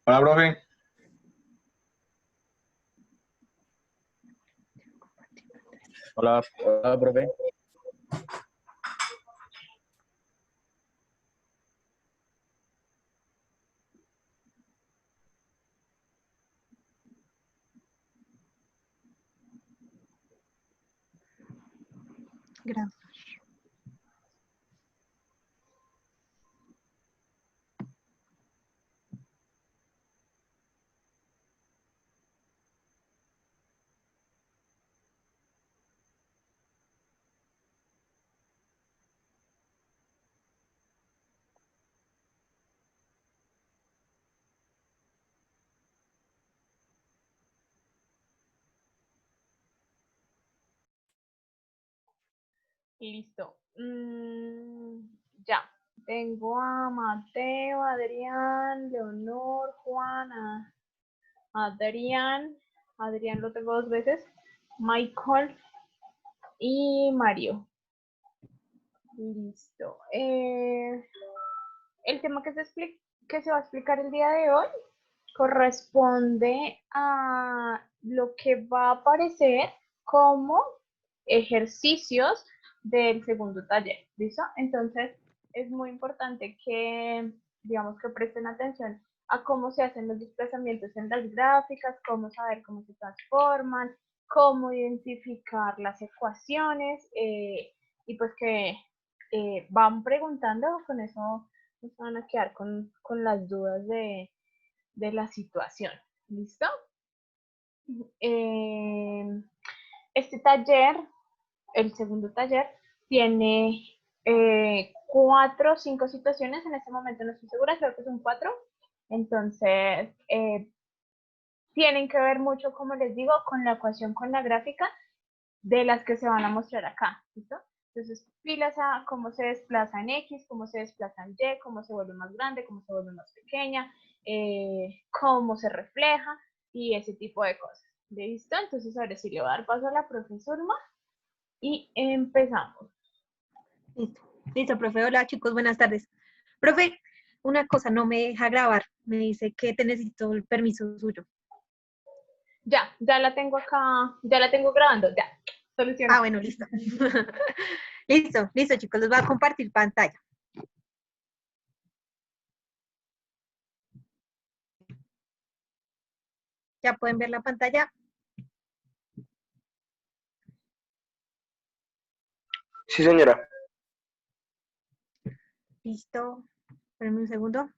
Hola, profe. Hola, hola, profe. Gracias. Listo. Ya. Tengo a Mateo, Adrián, Leonor, Juana, Adrián. Adrián lo tengo 2 veces. Michael y Mario. Listo. El tema que se va a explicar el día de hoy corresponde a lo que va a aparecer como ejercicios del segundo taller, ¿listo? Entonces, es muy importante que, digamos, que presten atención a cómo se hacen los desplazamientos en las gráficas, cómo saber cómo se transforman, cómo identificar las ecuaciones, y pues que van preguntando, con eso no se van a quedar con las dudas de la situación. ¿Listo? Este taller, el segundo taller, tiene 4 o 5 situaciones. En este momento no estoy segura, creo que son 4. Entonces, tienen que ver mucho, como les digo, con la ecuación, con la gráfica de las que se van a mostrar acá. ¿Listo? Entonces, pilas a cómo se desplaza en X, cómo se desplaza en Y, cómo se vuelve más grande, cómo se vuelve más pequeña, cómo se refleja y ese tipo de cosas. ¿Listo? Entonces, ahora sí le voy a dar paso a la profesora y empezamos. Listo. Listo, profe. Hola, chicos, buenas tardes. Profe, una cosa, no me deja grabar. Me dice que te necesito el permiso suyo. Ya la tengo acá, ya la tengo grabando, ya. Solucionado. Ah, bueno, listo. Listo, chicos, les voy a compartir pantalla. ¿Ya pueden ver la pantalla? Sí, señora. Listo. Espérenme un segundo.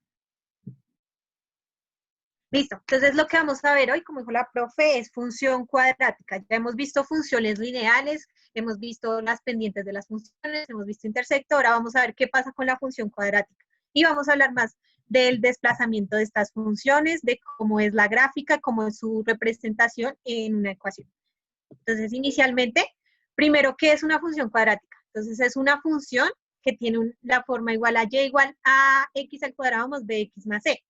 Listo. Entonces, lo que vamos a ver hoy, como dijo la profe, es función cuadrática. Ya hemos visto funciones lineales, hemos visto las pendientes de las funciones, hemos visto intersecto. Ahora vamos a ver qué pasa con la función cuadrática. Y vamos a hablar más del desplazamiento de estas funciones, de cómo es la gráfica, cómo es su representación en una ecuación. Entonces, inicialmente, primero, ¿qué es una función cuadrática? Entonces, es una función que tiene la forma igual a y igual a x al cuadrado más bx más c.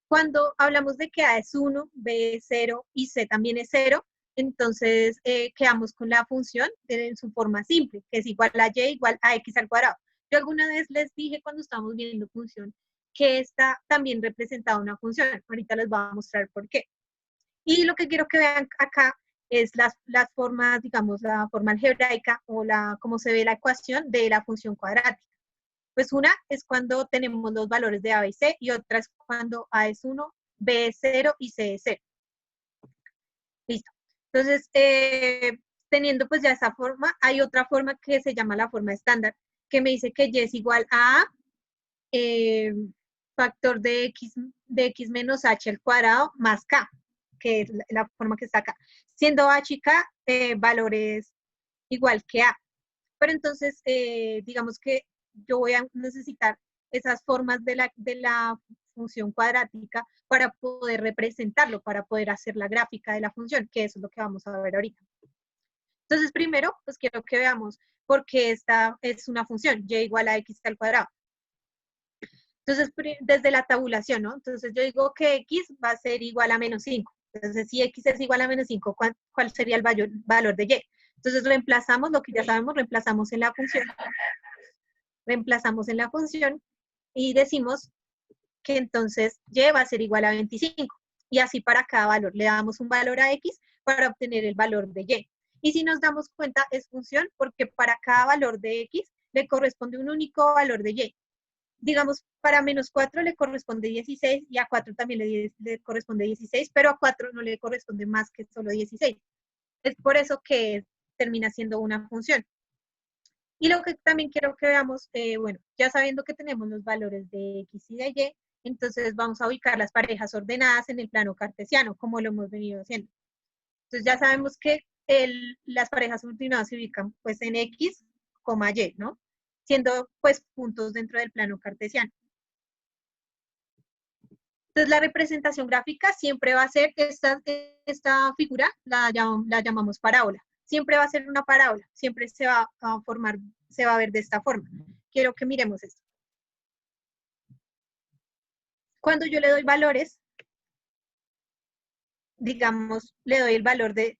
Cuando hablamos de que a es 1, b es 0 y c también es 0, entonces quedamos con la función en su forma simple, que es igual a y igual a x al cuadrado. Yo alguna vez les dije cuando estábamos viendo función que esta también representaba una función. Ahorita les voy a mostrar por qué. Y lo que quiero que vean acá es las formas, digamos, la forma algebraica o cómo se ve la ecuación de la función cuadrática. Pues una es cuando tenemos los valores de A, B y C, y otra es cuando A es 1, B es 0 y C es 0. Listo. Entonces, teniendo pues ya esa forma, hay otra forma que se llama la forma estándar, que me dice que Y es igual a factor de x menos h al cuadrado más k, que es la forma que está acá. Siendo h y k valores igual que a. Pero entonces, digamos que yo voy a necesitar esas formas de la función cuadrática para poder representarlo, para poder hacer la gráfica de la función, que eso es lo que vamos a ver ahorita. Entonces, primero, pues quiero que veamos por qué esta es una función, y igual a x al cuadrado. Entonces, desde la tabulación, ¿no? Entonces, yo digo que x va a ser igual a menos 5. Entonces, si x es igual a menos 5, ¿cuál sería el valor de y? Entonces, reemplazamos lo que ya sabemos, reemplazamos en la función y decimos que entonces y va a ser igual a 25. Y así para cada valor. Le damos un valor a x para obtener el valor de y. Y si nos damos cuenta, es función porque para cada valor de x le corresponde un único valor de y. Digamos, para menos 4 le corresponde 16 y a 4 también le corresponde 16, pero a 4 no le corresponde más que solo 16. Es por eso que termina siendo una función. Y lo que también quiero que veamos, bueno, ya sabiendo que tenemos los valores de x y de y, entonces vamos a ubicar las parejas ordenadas en el plano cartesiano, como lo hemos venido haciendo. Entonces ya sabemos que las parejas ordenadas se ubican pues en x, y, ¿no? Siendo pues puntos dentro del plano cartesiano. Entonces la representación gráfica siempre va a ser esta figura, la llamamos parábola. Siempre va a ser una parábola, siempre se va a formar, se va a ver de esta forma. Quiero que miremos esto. Cuando yo le doy valores, digamos, le doy el valor de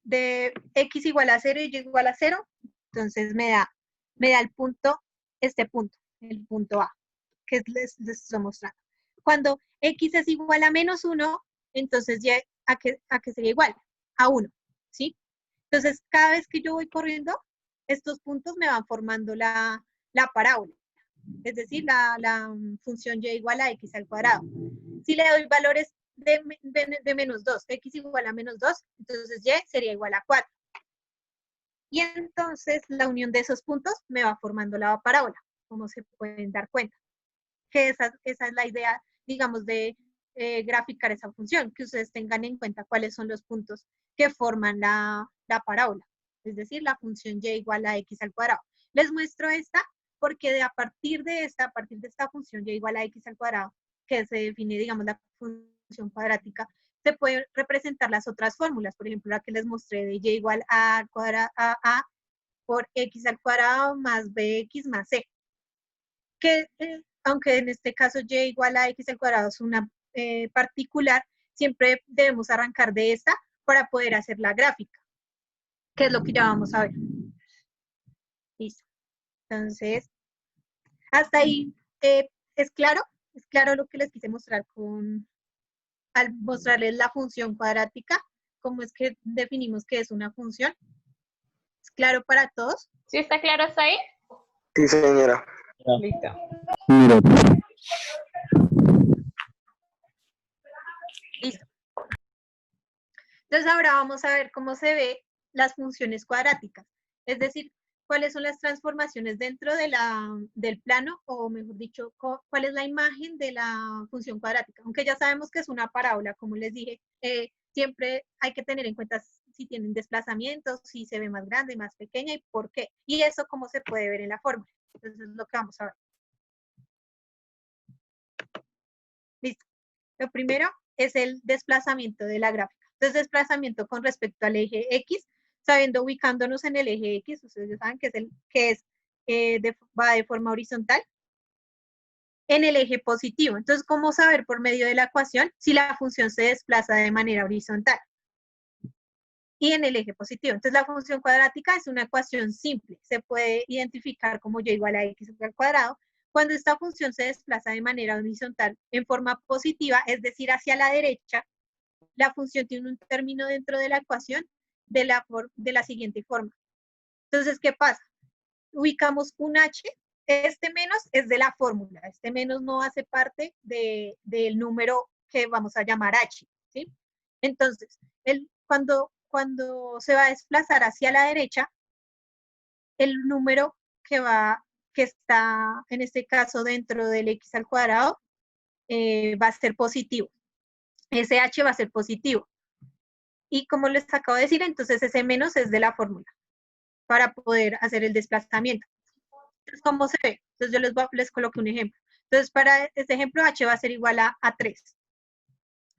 x igual a 0 y y igual a 0, entonces me da el punto, este punto, el punto A, que les estoy mostrando. Cuando x es igual a menos 1, entonces y a qué sería igual, a 1, ¿sí? Entonces, cada vez que yo voy corriendo, estos puntos me van formando la parábola, es decir, la función y igual a x al cuadrado. Si le doy valores de menos 2, x igual a menos 2, entonces y sería igual a 4. Y entonces la unión de esos puntos me va formando la parábola, como se pueden dar cuenta. Que esa es la idea, digamos, de graficar esa función, que ustedes tengan en cuenta cuáles son los puntos que forman la parábola, es decir, la función y igual a x al cuadrado. Les muestro esta porque a partir de esta función y igual a x al cuadrado, que se define, digamos, la función cuadrática, se pueden representar las otras fórmulas, por ejemplo, la que les mostré de y igual a cuadrado a por x al cuadrado más bx más c, que aunque en este caso y igual a x al cuadrado es una particular, siempre debemos arrancar de esta para poder hacer la gráfica, que es lo que ya vamos a ver. Listo. Entonces, hasta ahí, ¿es claro? ¿Es claro lo que les quise mostrar al mostrarles la función cuadrática? ¿Cómo es que definimos que es una función? ¿Es claro para todos? ¿Sí está claro hasta ahí? Sí, señora. Listo. Mira, Listo. Entonces ahora vamos a ver cómo se ve las funciones cuadráticas, es decir, cuáles son las transformaciones dentro de del plano, o mejor dicho, cuál es la imagen de la función cuadrática. Aunque ya sabemos que es una parábola, como les dije, siempre hay que tener en cuenta si tienen desplazamientos, si se ve más grande, más pequeña y por qué. Y eso cómo se puede ver en la fórmula. Entonces es lo que vamos a ver. Listo. Lo primero es el desplazamiento de la gráfica. Entonces, desplazamiento con respecto al eje X, sabiendo, ubicándonos en el eje X, ustedes ya saben que va de forma horizontal, en el eje positivo. Entonces, ¿cómo saber por medio de la ecuación si la función se desplaza de manera horizontal? Y en el eje positivo. Entonces, la función cuadrática es una ecuación simple. Se puede identificar como y igual a x al cuadrado. Cuando esta función se desplaza de manera horizontal en forma positiva, es decir, hacia la derecha, la función tiene un término dentro de la ecuación de la siguiente forma. Entonces, ¿qué pasa? Ubicamos un h, este menos es de la fórmula, este menos no hace parte del número que vamos a llamar h, ¿sí? Entonces, cuando se va a desplazar hacia la derecha, el número que está en este caso dentro del x al cuadrado va a ser positivo. Ese h va a ser positivo. Y como les acabo de decir, entonces ese menos es de la fórmula para poder hacer el desplazamiento. Entonces, ¿cómo se ve? Entonces yo les coloco un ejemplo. Entonces, para este ejemplo, h va a ser igual a 3.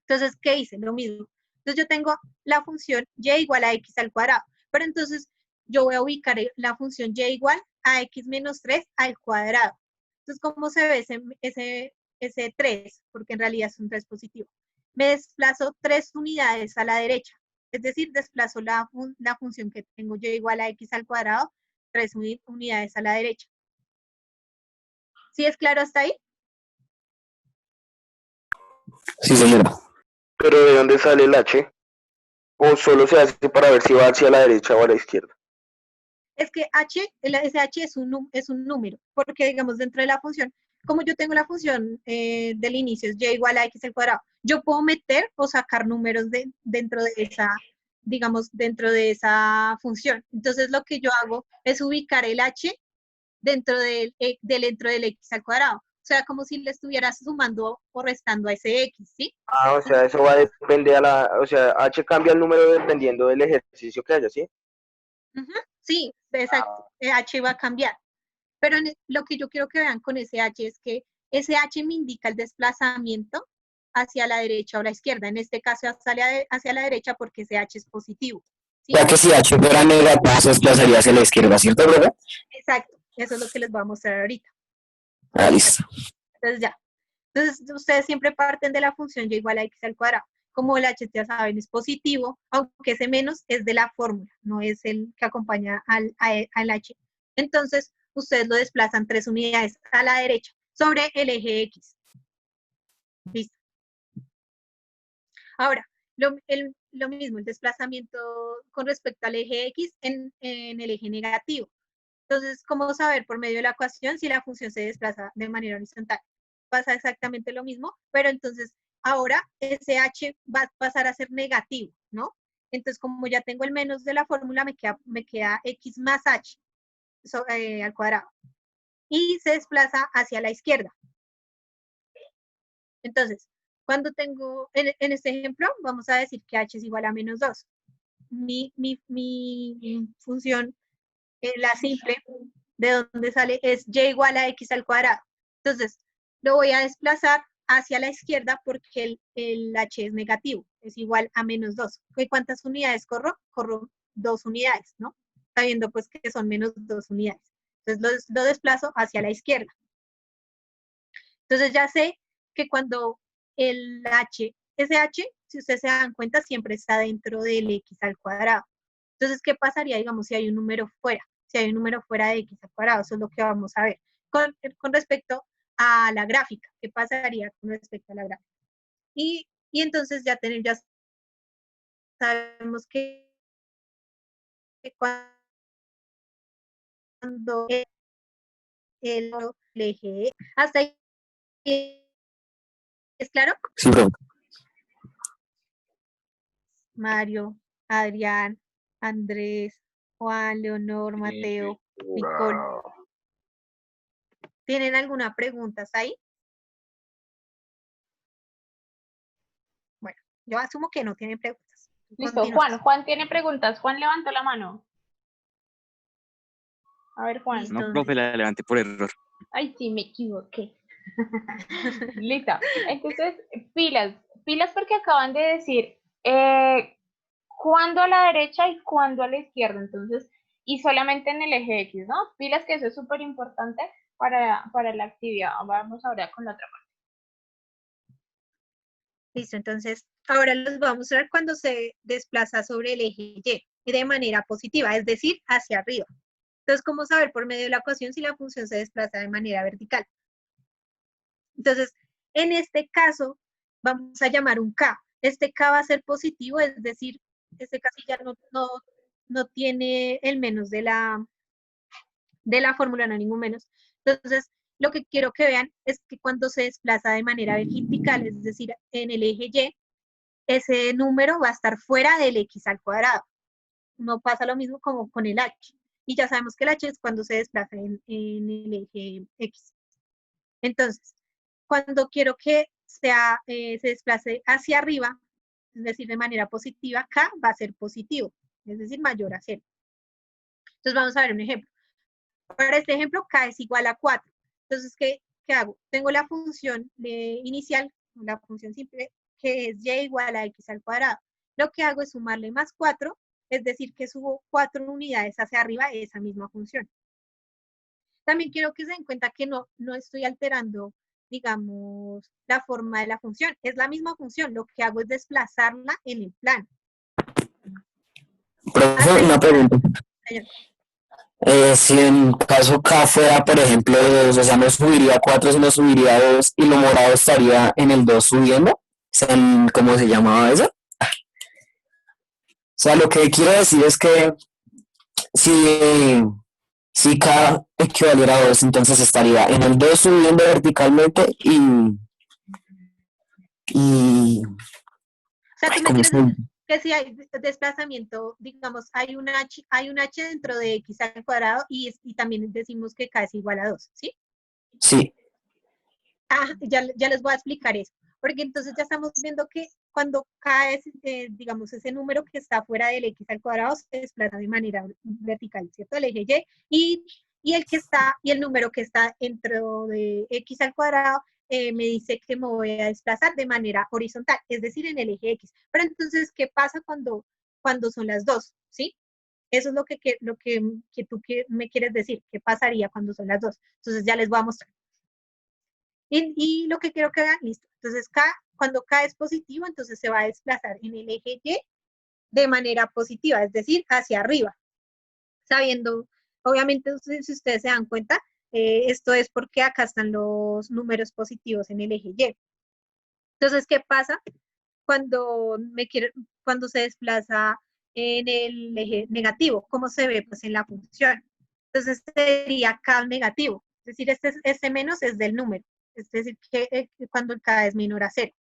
Entonces, ¿qué hice? Lo mismo. Entonces, yo tengo la función y igual a x al cuadrado. Pero entonces, yo voy a ubicar la función y igual a x menos 3 al cuadrado. Entonces, ¿cómo se ve ese 3? Porque en realidad es un 3 positivo. Me desplazo 3 unidades a la derecha. Es decir, desplazo la función que tengo y igual a x al cuadrado 3 unidades a la derecha. ¿Sí es claro hasta ahí? Sí, señora. Pero ¿de dónde sale el h? ¿O solo se hace para ver si va hacia la derecha o a la izquierda? Es que ese h es un número, porque digamos dentro de la función, como yo tengo la función del inicio, es y igual a x al cuadrado, yo puedo meter o sacar números dentro de esa, digamos, dentro de esa función. Entonces lo que yo hago es ubicar el h dentro del x al cuadrado. O sea, como si le estuvieras sumando o restando a ese x, ¿sí? O sea, eso va a depender o sea, h cambia el número dependiendo del ejercicio que haya, ¿sí? Sí, exacto. H va a cambiar. Pero lo que yo quiero que vean con ese H es que ese H me indica el desplazamiento hacia la derecha o la izquierda. En este caso hacia la derecha porque ese H es positivo. ¿Sí? Ya que si H fuera negativo, se desplazaría hacia la izquierda, ¿cierto, profe? Exacto. Eso es lo que les voy a mostrar ahorita. Ah, listo. Entonces ya. Entonces ustedes siempre parten de la función y igual a x al cuadrado. Como el h, ya saben, es positivo, aunque ese menos es de la fórmula, no es el que acompaña al h. Entonces, ustedes lo desplazan 3 unidades a la derecha sobre el eje x. Listo. Ahora, lo mismo, el desplazamiento con respecto al eje x en el eje negativo. Entonces, ¿cómo saber por medio de la ecuación si la función se desplaza de manera horizontal? Pasa exactamente lo mismo, pero entonces ahora ese h va a pasar a ser negativo, ¿no? Entonces, como ya tengo el menos de la fórmula, me queda x más h al cuadrado. Y se desplaza hacia la izquierda. Entonces, cuando tengo, en este ejemplo, vamos a decir que h es igual a menos 2. Mi función, la simple, de donde sale es y igual a x al cuadrado. Entonces, lo voy a desplazar hacia la izquierda porque el h es negativo, es igual a menos 2. ¿Y cuántas unidades corro? Corro 2 unidades, ¿no? Sabiendo pues que son menos 2 unidades. Entonces, lo desplazo hacia la izquierda. Entonces, ya sé que cuando ese h, si ustedes se dan cuenta, siempre está dentro del x al cuadrado. Entonces, ¿qué pasaría, digamos, si hay un número fuera? Si hay un número fuera de x al cuadrado, eso es lo que vamos a ver. Con respecto a la gráfica, ¿qué pasaría con respecto a la gráfica? Y entonces ya sabemos que cuando el eje, hasta ahí, ¿es claro? Sí, profe. Mario, Adrián, Andrés, Juan, Leonor, Mateo, Nicole. ¿Tienen alguna pregunta ahí? Bueno, yo asumo que no tienen preguntas. Listo, Juan tiene preguntas. Juan levantó la mano. A ver, Juan. Listo. No, profe, la levanté por error. Ay, sí, me equivoqué. Listo. Entonces, pilas porque acaban de decir cuándo a la derecha y cuándo a la izquierda. Entonces, y solamente en el eje X, ¿no? Pilas que eso es súper importante para la actividad. Vamos ahora con la otra parte. Listo, entonces ahora los vamos a mostrar cuando se desplaza sobre el eje Y de manera positiva, es decir, hacia arriba. Entonces, ¿cómo saber por medio de la ecuación si la función se desplaza de manera vertical? Entonces, en este caso, vamos a llamar un K. Este K va a ser positivo, es decir, este casilla no tiene el menos de la fórmula, no ningún menos. Entonces, lo que quiero que vean es que cuando se desplaza de manera vertical, es decir, en el eje Y, ese número va a estar fuera del x al cuadrado. No pasa lo mismo como con el h. Y ya sabemos que el h es cuando se desplaza en el eje x. Entonces, cuando quiero que se desplace hacia arriba, es decir, de manera positiva, k va a ser positivo, es decir, mayor a 0. Entonces, vamos a ver un ejemplo. Para este ejemplo, k es igual a 4. Entonces, ¿qué hago? Tengo la función inicial, la función simple, que es y igual a x al cuadrado. Lo que hago es sumarle más 4, es decir, que subo 4 unidades hacia arriba de esa misma función. También quiero que se den cuenta que no estoy alterando, digamos, la forma de la función. Es la misma función, lo que hago es desplazarla en el plano. Profe, una pregunta. Si en caso K fuera, por ejemplo, 2, o sea, no subiría 4, sino subiría 2 y lo morado estaría en el 2 subiendo. O sea, ¿cómo se llamaba eso? O sea, lo que quiero decir es que si, si K equivaliera a 2, entonces estaría en el 2 subiendo verticalmente y O sea, ay, tú me ¿cómo quieres se decir que si hay desplazamiento, digamos, hay un h dentro de x al cuadrado y también decimos que k es igual a 2, ¿sí? Sí, Ah, ya les voy a explicar eso, porque entonces ya estamos viendo que cuando k es, digamos, ese número que está fuera del x al cuadrado se desplaza de manera vertical, ¿cierto? El eje y el que está, y el número que está dentro de x al cuadrado me dice que me voy a desplazar de manera horizontal, es decir, en el eje x. Pero entonces, ¿qué pasa cuando son las dos? ¿Sí? Eso es que tú me quieres decir, ¿qué pasaría cuando son las dos? Entonces ya les voy a mostrar. Y lo que quiero que vean, listo. Entonces, cuando K es positivo, entonces se va a desplazar en el eje Y de manera positiva, es decir, hacia arriba. Sabiendo, obviamente, si ustedes se dan cuenta, esto es porque acá están los números positivos en el eje Y. Entonces, ¿qué pasa cuando se desplaza en el eje negativo? ¿Cómo se ve? Pues en la función. Entonces sería K negativo. Es decir, este menos es del número. Es decir, que cuando el K es menor a 0.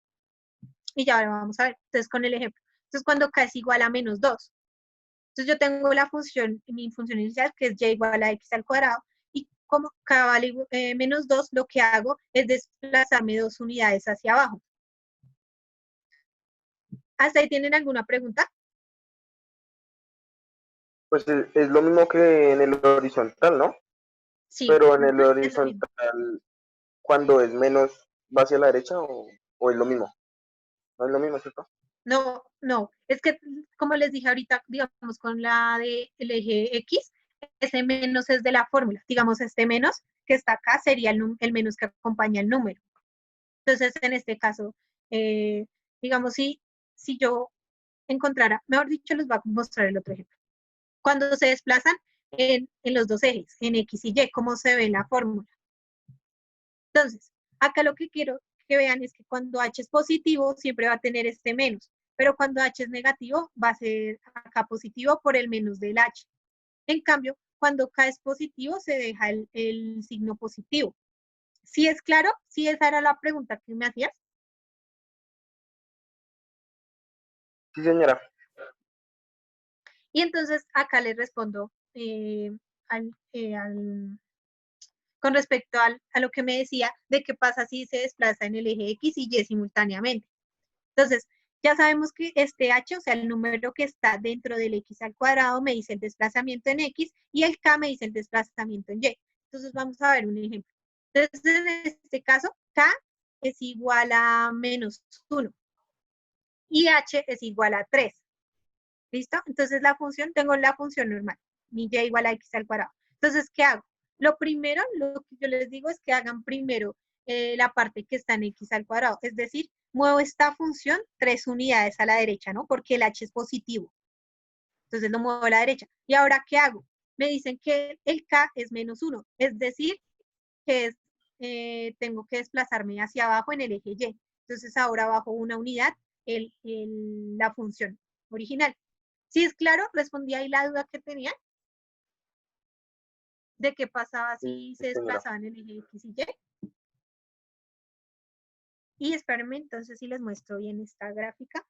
Y ya ahora vamos a ver. Entonces, con el ejemplo. Entonces, cuando K es igual a menos 2. Entonces, yo tengo mi función inicial, que es Y igual a X al cuadrado. Y como K vale menos 2, lo que hago es desplazarme 2 unidades hacia abajo. ¿Hasta ahí tienen alguna pregunta? Pues es lo mismo que en el horizontal, ¿no? Sí, Pero en el es lo mismo. horizontal, cuando es menos, ¿va hacia la derecha o es lo mismo? No es lo mismo, ¿cierto? No, no, es que como les dije ahorita, digamos con la del eje X, ese menos es de la fórmula. Digamos, este menos que está acá sería el menos que acompaña el número. Entonces, en este caso, digamos, si yo encontrara, mejor dicho, les voy a mostrar el otro ejemplo. Cuando se desplazan en los dos ejes, en X y Y, ¿cómo se ve en la fórmula? Entonces, acá lo que quiero que vean es que cuando H es positivo, siempre va a tener este menos, pero cuando H es negativo, va a ser acá positivo por el menos del H. En cambio, cuando K es positivo, se deja el signo positivo. ¿Sí es claro? ¿Sí esa era la pregunta que me hacías? Sí, señora. Y entonces acá les respondo al, eh, al, con respecto a lo que me decía de qué pasa si se desplaza en el eje X y Y simultáneamente. Entonces, ya sabemos que este h, o sea, el número que está dentro del x al cuadrado, me dice el desplazamiento en x y el k me dice el desplazamiento en y. Entonces, vamos a ver un ejemplo. Entonces, en este caso, k es igual a menos 1 y h es igual a 3. ¿Listo? Entonces, tengo la función normal, mi y igual a x al cuadrado. Entonces, ¿qué hago? Lo primero, lo que yo les digo es que hagan primero la parte que está en x al cuadrado, es decir, muevo esta función 3 unidades a la derecha, ¿no? Porque el h es positivo. Entonces lo muevo a la derecha. ¿Y ahora qué hago? Me dicen que el k es menos 1, es decir, que tengo que desplazarme hacia abajo en el eje y. Entonces ahora bajo una unidad la función original. ¿Sí es claro? Respondí ahí la duda que tenía de qué pasaba Sí, si se señora. desplazaba en el eje X y Y. Y espérenme, entonces si les muestro bien esta gráfica.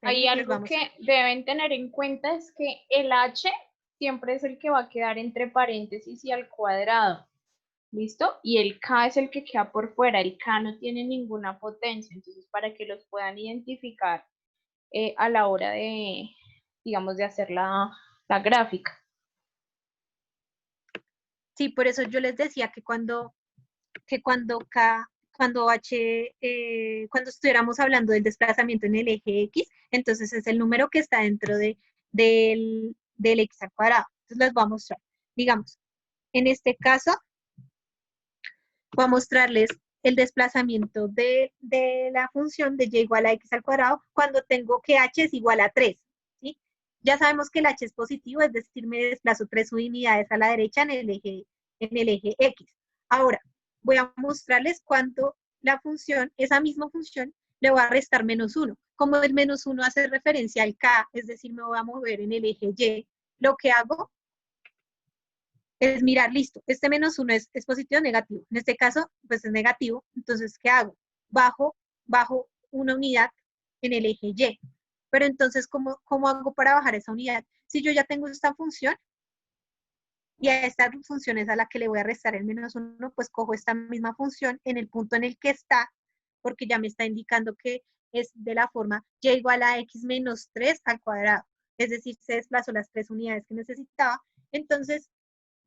Hay Espérenme, les algo vamos. que deben tener en cuenta es que el h siempre es el que va a quedar entre paréntesis y al cuadrado. ¿Listo? Y el K es el que queda por fuera. El K no tiene ninguna potencia. Entonces, para que los puedan identificar a la hora de, digamos, de hacer la gráfica. Sí, por eso yo les decía que cuando K, cuando H, cuando estuviéramos hablando del desplazamiento en el eje X, entonces es el número que está dentro del X al cuadrado. Entonces les voy a mostrar. Digamos, en este caso, voy a mostrarles el desplazamiento de la función de y igual a x al cuadrado cuando tengo que h es igual a 3. ¿Sí? Ya sabemos que el h es positivo, es decir, me desplazo 3 unidades a la derecha en el eje x. Ahora, voy a mostrarles cuánto la función, esa misma función, le voy a restar -1. Como el -1 hace referencia al k, es decir, me voy a mover en el eje y, lo que hago es mirar, listo, este -1 es positivo o negativo. En este caso, pues es negativo. Entonces, ¿qué hago? Bajo una unidad en el eje y. Pero entonces, ¿cómo hago para bajar esa unidad? Si yo ya tengo esta función, y a esta función es a la que le voy a restar el -1, pues cojo esta misma función en el punto en el que está, porque ya me está indicando que es de la forma y igual a x menos 3 al cuadrado. Es decir, se desplazó las 3 unidades que necesitaba. Entonces,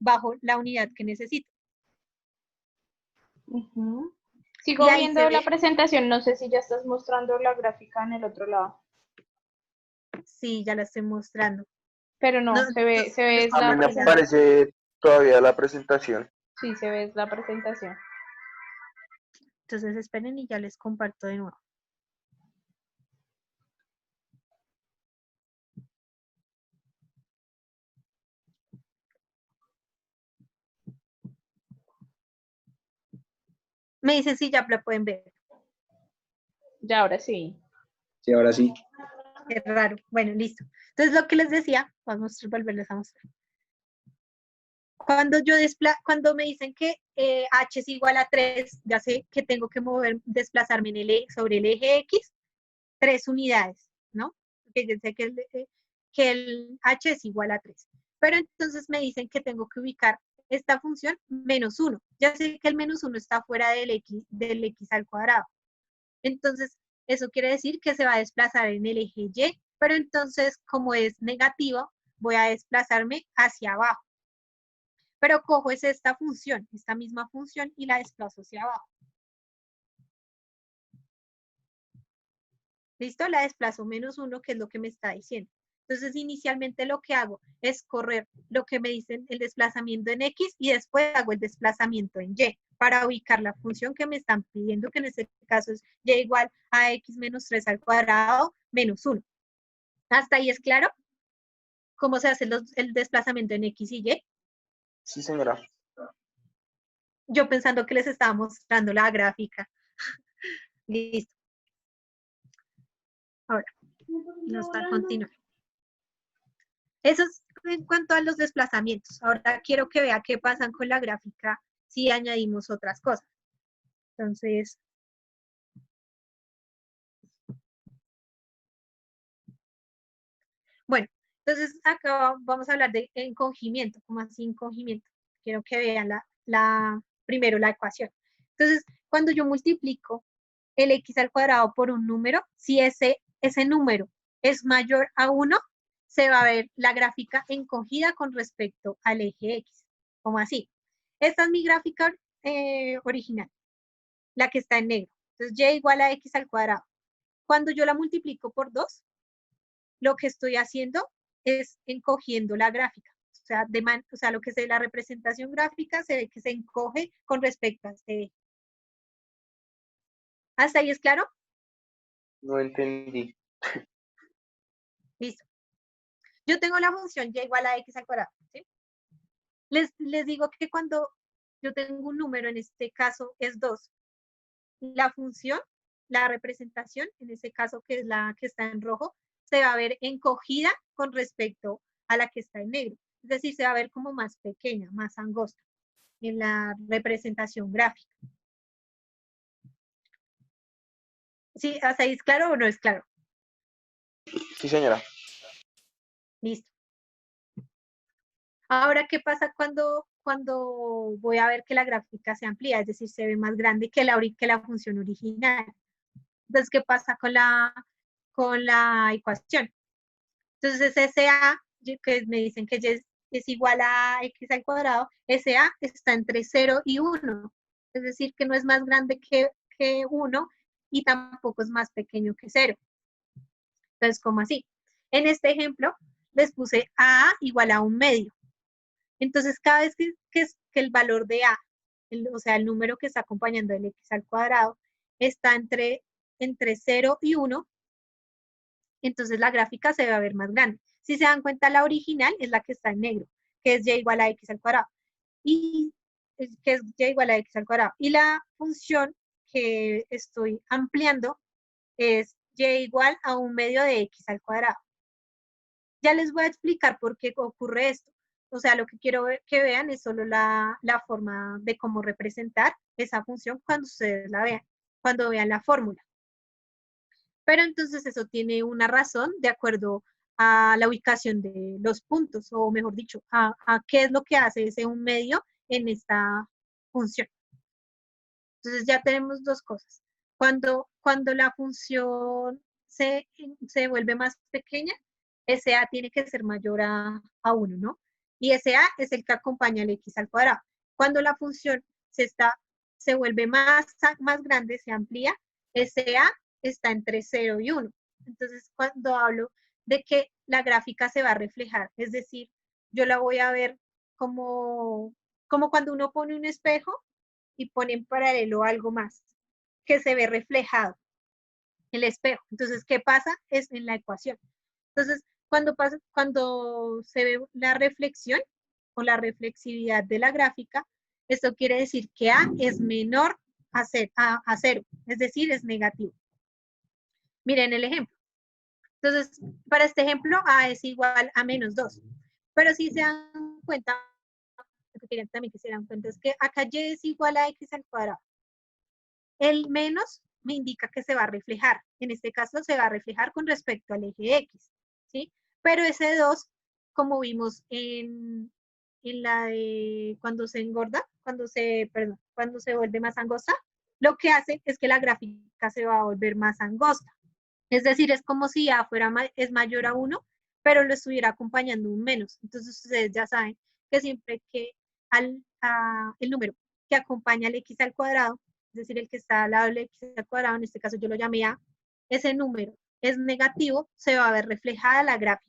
bajo la unidad que necesito. Ujú. Y Sigo ahí viendo se la ve, presentación, no sé si ya estás mostrando la gráfica en el otro lado, sí, ya la estoy mostrando. pero No, no, se no, ve, no es A está mí la me validado. presentación. aparece todavía la presentación. Sí, se ve es la presentación. Entonces esperen y ya les comparto de nuevo. Me dicen si ya la pueden ver. Ya, ahora sí. Sí, ahora sí. Qué raro. Bueno, listo. Entonces lo que les decía, vamos a volverles a mostrar. Cuando me dicen que h es igual a 3, ya sé que tengo que desplazarme sobre el eje x 3 unidades, ¿no? Porque yo sé que el h es igual a 3. Pero entonces me dicen que tengo que ubicar esta función -1. Ya sé que el -1 está fuera del x al cuadrado. Entonces, eso quiere decir que se va a desplazar en el eje y, pero entonces, como es negativo, voy a desplazarme hacia abajo. Pero cojo esta función, esta misma función, y la desplazo hacia abajo. ¿Listo? La desplazo -1, que es lo que me está diciendo. Entonces, inicialmente lo que hago es correr lo que me dicen el desplazamiento en X y después hago el desplazamiento en Y para ubicar la función que me están pidiendo, que en este caso es Y igual a X menos 3 al cuadrado menos 1. ¿Hasta ahí es claro? ¿Cómo se hace el desplazamiento en X y Y? Sí, señora. Yo pensando que les estaba mostrando la gráfica. Listo. Ahora, nos va a continuar. Eso es en cuanto a los desplazamientos. Ahora quiero que vea qué pasa con la gráfica si añadimos otras cosas. Entonces, bueno, entonces acá vamos a hablar de encogimiento, como así encogimiento. Quiero que vean primero la ecuación. Entonces, cuando yo multiplico el x al cuadrado por un número, si ese número es mayor a 1, se va a ver la gráfica encogida con respecto al eje x, como así. Esta es mi gráfica original, la que está en negro. Entonces, y igual a x al cuadrado. Cuando yo la multiplico por 2, lo que estoy haciendo es encogiendo la gráfica. O sea, lo que es la representación gráfica se ve que se encoge con respecto a este eje. ¿Hasta ahí es claro? No entendí. Listo. Yo tengo la función y igual a x al cuadrado, ¿sí? Les digo que cuando yo tengo un número, en este caso es 2, la función, la representación, en este caso que es la que está en rojo, se va a ver encogida con respecto a la que está en negro. Es decir, se va a ver como más pequeña, más angosta en la representación gráfica. ¿Sí? ¿Hasta ahí es claro o no es claro? Sí, señora. Listo. Ahora, ¿qué pasa cuando voy a ver que la gráfica se amplía? Es decir, se ve más grande que la función original. Entonces, ¿qué pasa con la ecuación? Entonces, SA, que me dicen que y es igual a x al cuadrado, SA está entre 0 y 1. Es decir, que no es más grande que 1 y tampoco es más pequeño que 0. Entonces, ¿cómo así? En este ejemplo, les puse A igual a 1 medio. Entonces, cada vez que el valor de A, o sea, el número que está acompañando el x al cuadrado, está entre 0 y 1, entonces la gráfica se va a ver más grande. Si se dan cuenta, la original es la que está en negro, que es y igual a x al cuadrado. Y que es y igual a x al cuadrado. Y la función que estoy ampliando es y igual a 1/2 de x al cuadrado. Ya les voy a explicar por qué ocurre esto. O sea, lo que quiero que vean es solo la forma de cómo representar esa función cuando ustedes la vean, cuando vean la fórmula. Pero entonces eso tiene una razón de acuerdo a la ubicación de los puntos, o mejor dicho, a qué es lo que hace ese 1/2 en esta función. Entonces ya tenemos dos cosas. Cuando la función se vuelve más pequeña, ese a tiene que ser mayor a 1, ¿no? Y ese a es el que acompaña al x al cuadrado. Cuando la función se vuelve más grande, se amplía, ese a está entre 0 y 1. Entonces, cuando hablo de que la gráfica se va a reflejar, es decir, yo la voy a ver como cuando uno pone un espejo y pone en paralelo algo más, que se ve reflejado el espejo. Entonces, ¿qué pasa? Es en la ecuación. Entonces, cuando se ve la reflexión o la reflexividad de la gráfica, esto quiere decir que A es menor a 0, es decir, es negativo. Miren el ejemplo. Entonces, para este ejemplo, A es igual a -2. Pero si se dan cuenta, lo que querían también que se dan cuenta es que acá Y es igual a X al cuadrado. El menos me indica que se va a reflejar. En este caso se va a reflejar con respecto al eje X, ¿sí? Pero ese 2, como vimos en la de cuando se engorda, cuando se vuelve más angosta, lo que hace es que la gráfica se va a volver más angosta. Es decir, es como si A es mayor a 1, pero lo estuviera acompañando un menos. Entonces ustedes ya saben que siempre que el número que acompaña al x al cuadrado, es decir, el que está al lado del x al cuadrado, en este caso yo lo llamé A, ese número es negativo, se va a ver reflejada la gráfica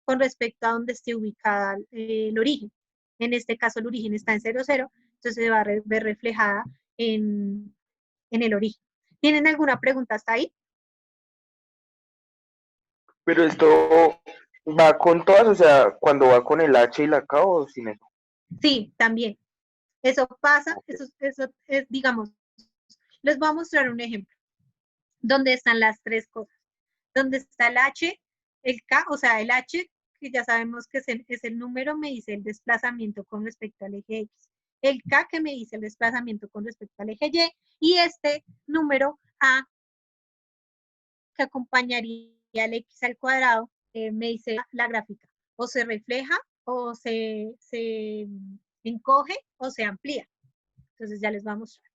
con respecto a donde esté ubicada el origen. En este caso el origen está en 0, 0, entonces se va a ver reflejada en el origen. ¿Tienen alguna pregunta hasta ahí? Pero esto va con todas, o sea, cuando va con el H y la K o sin eso. Sí, también. Eso pasa, eso es, digamos, les voy a mostrar un ejemplo, donde están las tres cosas. Donde está el H, el K, o sea, el H, que ya sabemos que es el número, me dice el desplazamiento con respecto al eje X. El K, que me dice el desplazamiento con respecto al eje Y. Y este número A, que acompañaría al X al cuadrado, me dice la gráfica. O se refleja, o se encoge, o se amplía. Entonces ya les voy a mostrar.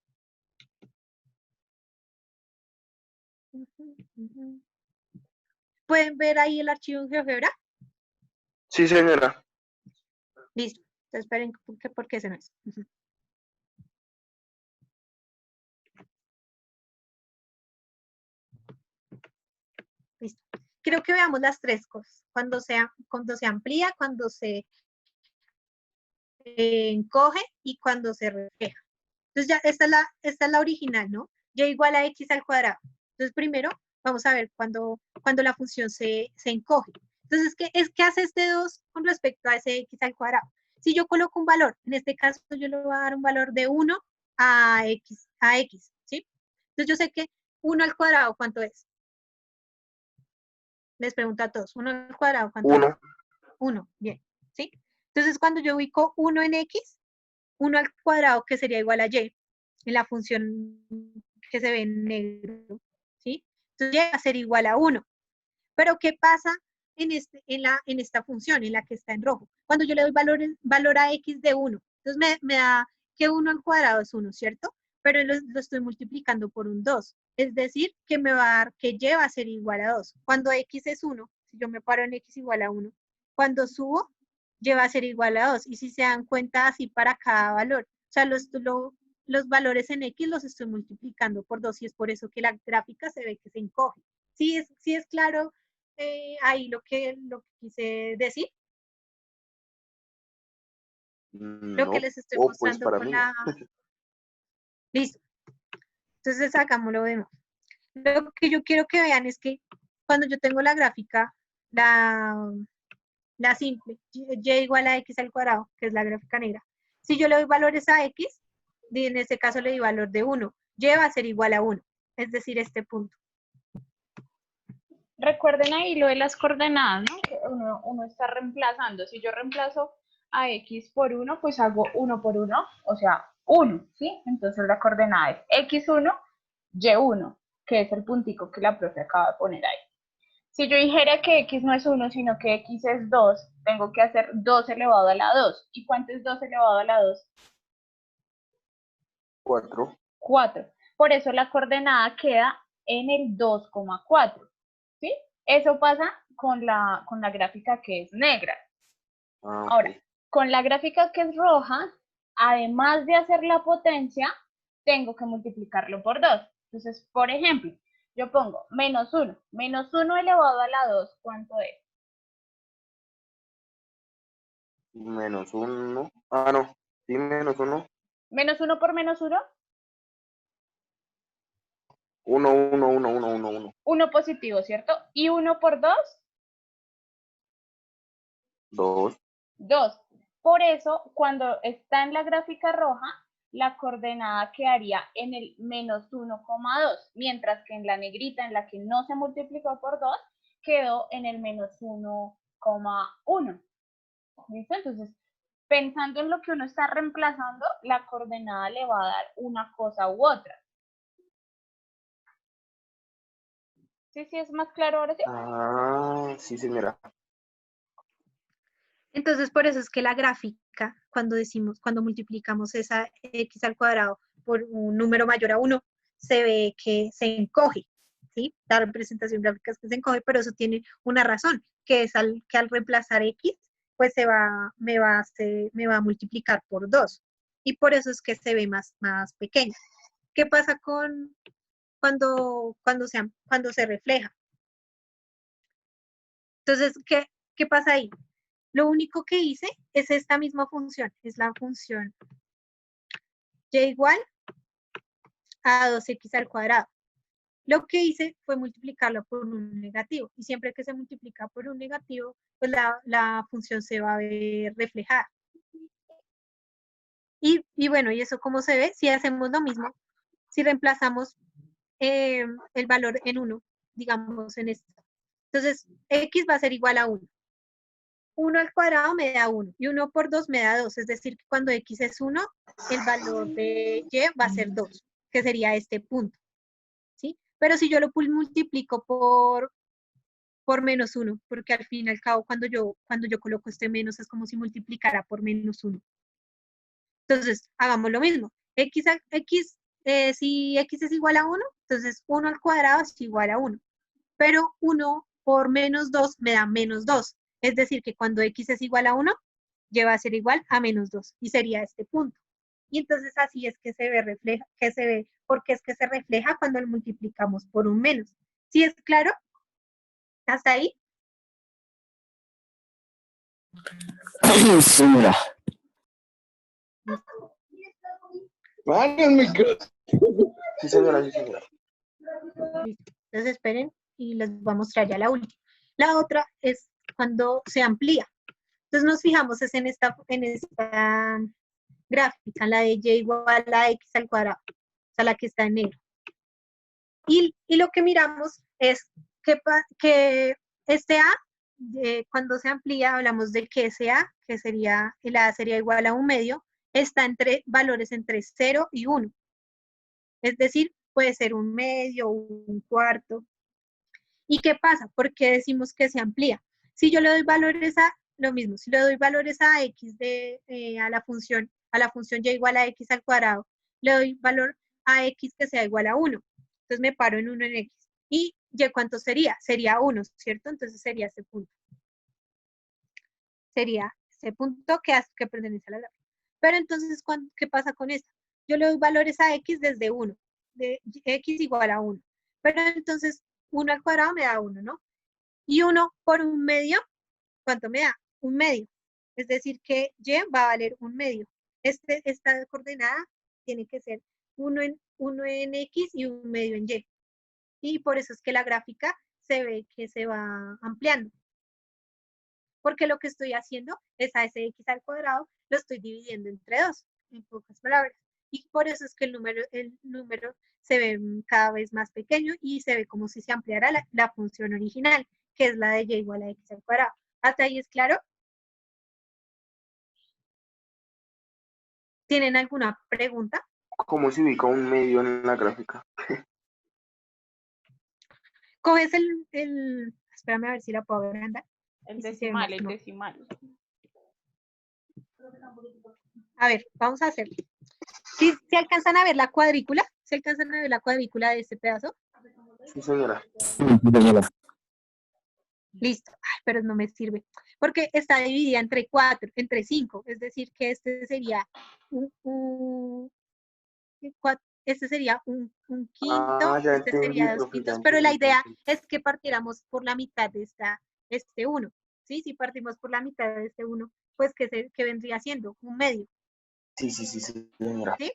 ¿Pueden ver ahí el archivo en GeoGebra? Sí, señora. Listo. Entonces esperen, porque ese no es. Listo. Creo que veamos las tres cosas. Cuando se amplía, cuando se encoge y cuando se refleja. Entonces ya esta es la original, ¿no? Y igual a x al cuadrado. Entonces primero vamos a ver cuando la función se encoge. Entonces, ¿qué hace este 2 con respecto a ese x al cuadrado? Si yo coloco un valor, en este caso yo le voy a dar un valor de 1 a x, ¿sí? Entonces yo sé que 1 al cuadrado, ¿cuánto es? Les pregunto a todos, 1 al cuadrado, ¿cuánto es? 1. 1, bien, ¿sí? Entonces cuando yo ubico 1 en x, 1 al cuadrado, que sería igual a y, en la función que se ve en negro, ¿sí? Entonces y va a ser igual a 1. Pero ¿qué pasa en esta función, en la que está en rojo? Cuando yo le doy valor a x de 1, entonces me da que 1 al cuadrado es 1, ¿cierto? Pero lo estoy multiplicando por un 2. Es decir, que me va a dar que y va a ser igual a 2. Cuando x es 1, si yo me paro en x igual a 1, cuando subo, y va a ser igual a 2. Y si se dan cuenta, así para cada valor. O sea, los valores en x los estoy multiplicando por 2 y es por eso que la gráfica se ve que se encoge. Sí es claro ahí lo que quise decir. Lo que No, les estoy pues mostrando para con mí no. la... Listo. Entonces hagámoslo de nuevo. Lo que yo quiero que vean es que cuando yo tengo la gráfica, la simple, y igual a x al cuadrado, que es la gráfica negra. Si yo le doy valores a x, en este caso le doy valor de 1, y va a ser igual a 1, es decir, este punto. Recuerden ahí lo de las coordenadas, ¿no? Que uno está reemplazando. Si yo reemplazo a x por 1, pues hago 1 por 1, o sea, 1, ¿sí? Entonces la coordenada es x1, y1, que es el puntico que la profe acaba de poner ahí. Si yo dijera que x no es 1, sino que x es 2, tengo que hacer 2 elevado a la 2. ¿Y cuánto es 2 elevado a la 2? 4. 4. Por eso la coordenada queda en el 2,4. ¿Sí? Eso pasa con la gráfica que es negra. Ahora, Ok. con la gráfica que es roja, además de hacer la potencia, tengo que multiplicarlo por 2. Entonces, por ejemplo, yo pongo menos 1. Menos 1 elevado a la 2, ¿cuánto es? Menos 1. Ah, no. Sí, menos 1. Menos 1 por menos 1, 1, 1, 1, 1, 1, 1. 1 positivo, ¿cierto? Y 1 por 2, 2. 2. Por eso, cuando está en la gráfica roja, la coordenada quedaría en el menos 1,2, mientras que en la negrita, en la que no se multiplicó por 2, quedó en el menos 1,1. ¿Listo? Entonces, pensando en lo que uno está reemplazando, la coordenada le va a dar una cosa u otra. ¿Sí es más claro ahora sí? Ah, sí, señora. Entonces, por eso es que la gráfica, cuando multiplicamos esa x al cuadrado por un número mayor a 1, se ve que se encoge, ¿sí? La representación gráfica es que se encoge, pero eso tiene una razón, que es que al reemplazar x, pues me va a multiplicar por 2. Y por eso es que se ve más pequeño. ¿Qué pasa cuando se refleja? Entonces, ¿qué pasa ahí? Lo único que hice es esta misma función, es la función y igual a 2x al cuadrado. Lo que hice fue multiplicarlo por un negativo, y siempre que se multiplica por un negativo, pues la función se va a ver reflejada. Y bueno, ¿y eso cómo se ve? Si hacemos lo mismo, si reemplazamos el valor en 1, digamos en esto. Entonces, x va a ser igual a 1. 1 al cuadrado me da 1 y 1 por 2 me da 2, es decir, que cuando x es 1, el valor de y va a ser 2, que sería este punto, ¿sí? Pero si yo lo multiplico por menos 1, porque al fin y al cabo cuando yo coloco este menos es como si multiplicara por menos 1. Entonces, hagamos lo mismo. Si x es igual a 1, entonces 1 al cuadrado es igual a 1. Pero 1 por menos 2 me da menos 2. Es decir, que cuando x es igual a 1, va a ser igual a menos 2 y sería este punto. Y entonces así es que se ve, porque es que se refleja cuando lo multiplicamos por un menos. ¿Sí es claro? ¿Hasta ahí? Señora. Sí, señora, sí, señora. Listo. Entonces esperen y les voy a mostrar ya la última. La otra es cuando se amplía. Entonces nos fijamos es en esta gráfica, la de y igual a x al cuadrado, o sea, la que está en negro. Y lo que miramos es que este a, cuando se amplía, hablamos de que ese a, que sería, el a sería igual a 1/2, está entre valores entre 0 y 1. Es decir, puede ser 1/2, 1/4. ¿Y qué pasa? ¿Por qué decimos que se amplía? Si yo le doy valores a, lo mismo, si le doy valores a x a la función y igual a x al cuadrado, le doy valor a x que sea igual a 1. Entonces me paro en 1 en x. ¿Y cuánto sería? Sería 1, ¿cierto? Entonces sería ese punto. Sería ese punto que pertenece a la gráfica. Pero entonces, ¿qué pasa con esto? Yo le doy valores a x desde 1, de x igual a 1. Pero entonces 1 al cuadrado me da 1, ¿no? Y 1 por 1/2, ¿cuánto me da? 1/2. Es decir, que y va a valer un medio. Esta coordenada tiene que ser uno en X y un medio en Y. Y por eso es que la gráfica se ve que se va ampliando. Porque lo que estoy haciendo es a ese X al cuadrado, lo estoy dividiendo entre 2, en pocas palabras. Y por eso es que el número se ve cada vez más pequeño y se ve como si se ampliara la función original, que es la de y igual a X al cuadrado. ¿Hasta ahí es claro? ¿Tienen alguna pregunta? ¿Cómo se ubica un medio en la gráfica? Coges espérame a ver si la puedo agrandar. El Y si se ve más, decimal, el no. decimal. A ver, vamos a hacerlo. ¿Si alcanzan a ver la cuadrícula? ¿Se alcanzan a ver la cuadrícula de este pedazo? Sí, señora. Señora. Listo. Ay, pero no me sirve. Porque está dividida entre 5. Es decir, que este sería este sería un quinto, Ya este entendí, sería 2 profe, ya quintos, pero la entendí. idea es que partiéramos por la mitad de este 1. ¿Sí? Si partimos por la mitad de este 1, pues que vendría siendo un medio. Sí, señora. ¿Sí?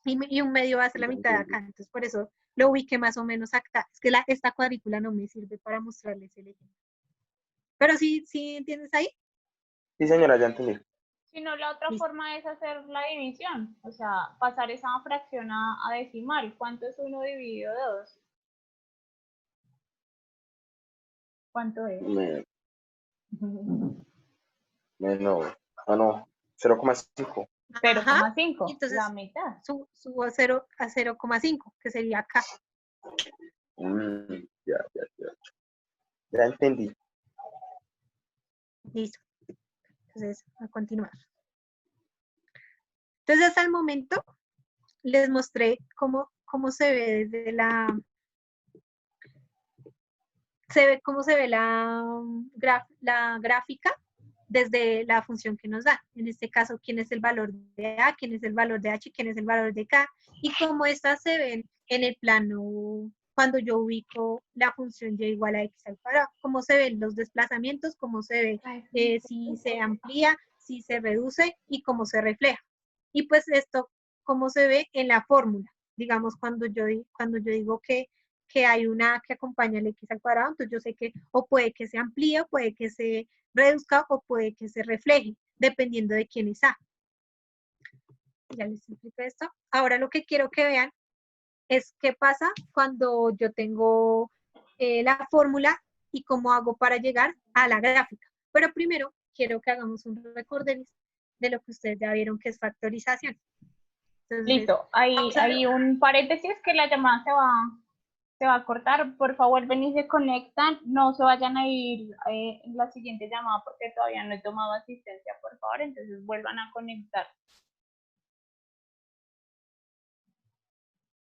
Y un medio va a ser la mitad de acá. Entonces, por eso lo ubiqué más o menos acá. Es que esta cuadrícula no me sirve para mostrarles el ejemplo. Pero sí entiendes ahí. Sí, señora, ya entendí. Si no, la otra Listo. forma es hacer la división, o sea, pasar esa fracción a decimal. ¿Cuánto es 1 dividido 2? ¿Cuánto es? No, 0,5. Ajá. 0,5, Entonces la mitad. subo a 0,5, que sería acá. Ya entendí. Listo. Entonces, a continuar. Entonces, hasta el momento les mostré cómo se ve cómo se ve la gráfica desde la función que nos da. En este caso, quién es el valor de A, quién es el valor de H, quién es el valor de K, y cómo estas se ven en el plano cuando yo ubico la función y igual a X al cuadrado, cómo se ven los desplazamientos, cómo se ve si se amplía, si se reduce y cómo se refleja. Y pues esto, cómo se ve en la fórmula. Digamos, cuando yo digo que hay una que acompaña el X al cuadrado, entonces yo sé que o puede que se amplíe, o puede que se reduzca o puede que se refleje, dependiendo de quién es A. Ya les explico esto. Ahora lo que quiero que vean es qué pasa cuando yo tengo la fórmula y cómo hago para llegar a la gráfica. Pero primero quiero que hagamos un recorderis de lo que ustedes ya vieron que es factorización. Entonces, Listo, hay un paréntesis que la llamada se va a cortar. Por favor, ven y se conectan. No se vayan a ir en la siguiente llamada porque todavía no he tomado asistencia, por favor. Entonces vuelvan a conectar.